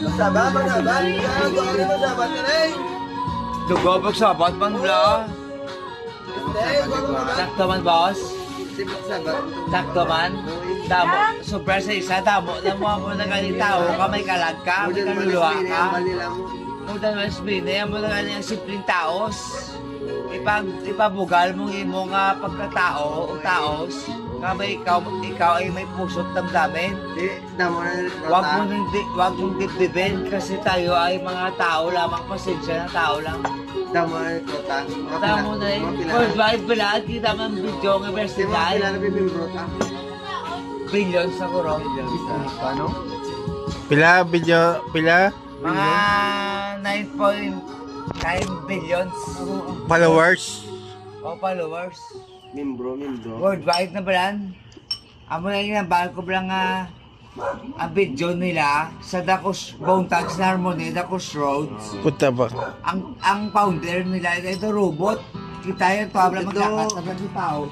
Magsabat. Magsabat ka na eh. Dugo, magsabat man bla. Sakto man, boss. Sakto man. Damo, super sa isa, damo na mo na galing tao ka, may kalag ka, may kaluluwa ka. Mudan mo spine, mo na galing ang simpleng taos. Ipabugal mong imong pagkatao o taos, nga may ikaw ay may puso't damdamin. Wag mong dibdibin kasi tayo ay mga tao lamang, pasensya na tao lang. Tamo na eh. Worldwide pala, kita man video ng universidad. Billions na kuro. Paano? Pila video, pila Mga 9.9 billions. followers. O followers. Membro. Worldwide na balan. Amo na yung nabal ko lang ang video nila sa Dacos Bone Thugs na Harmony, Dacos Roads. Puta ba? Ang founder nila ito robot. Kita yung tabla magkakatagal ng tao.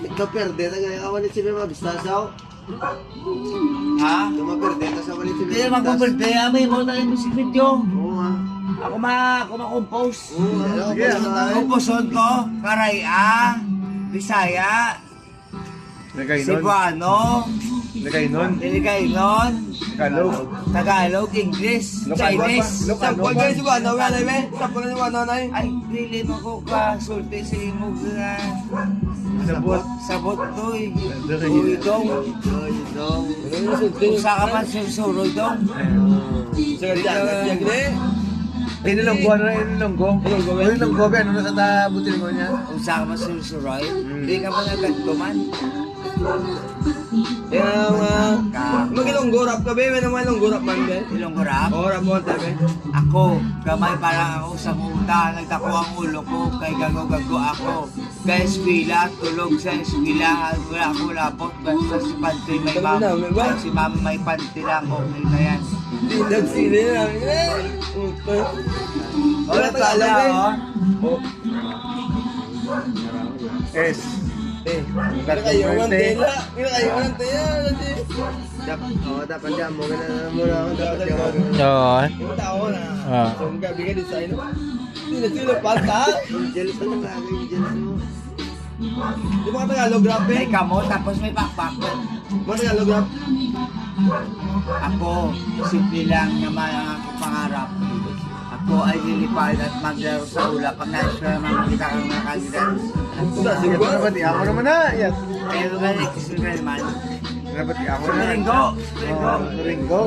Ito perde na ganyan kawalit si Mema Bistasaw. Ha? Ito maperde na sa walit si Hindi Mema naman kung birthday, may mo na yung music video. Oo nga. Ako ma-compose. Sige, Composon ko, Karaya, Bisaya, Cebuano, Iligaynon, Tagalog, English, Chinese. Sampol kayo si Wano, wala na eh. Sampol na si Wano na eh. Ay, dili mo ko kasulti sa imog na sabot to eh. Uydong. Kung saan ka man susuroy dong. Inilonggo, ano na sa tabutin mo niya? Kung saan ka man susuroy, hindi ka man nagkanto man. Mag-ilonggorap ka ba? May naman ilonggorap man ba? Ilonggorap. Oo, rap mo tabi. Ako, gamay parang ako sa muta, nagtako ang ulo ko, kay gago-gago ako. Kaya eskwila, tulog sa eskwila, wala ako lapot, basta si Panty may mama, si mama may panty lang, okay na yan. Tindag sila na. Wala ka alam eh. Es. Pinakayuan tela. Dapat dyan mo. Ganun muna ako. Dapat dyan mo. Oo. Yung tao na. So, magkabigay din sa ino. Hindi na sila pata. Jealous na lang lagi. Jealous mo. Di ba ka Tagalog rap May eh? kamo, tapos may pakpak. Mga Tagalog rap. Ako, simple lang naman ang aking pangarap. Ako ay lilipad at maglaro sa ula pag na-sure naman kita kang mga candidates. Sige ba? Ako naman na. Yes. Pero ganit, kasi naman. Nabati ako Sa Ringo. Ringo.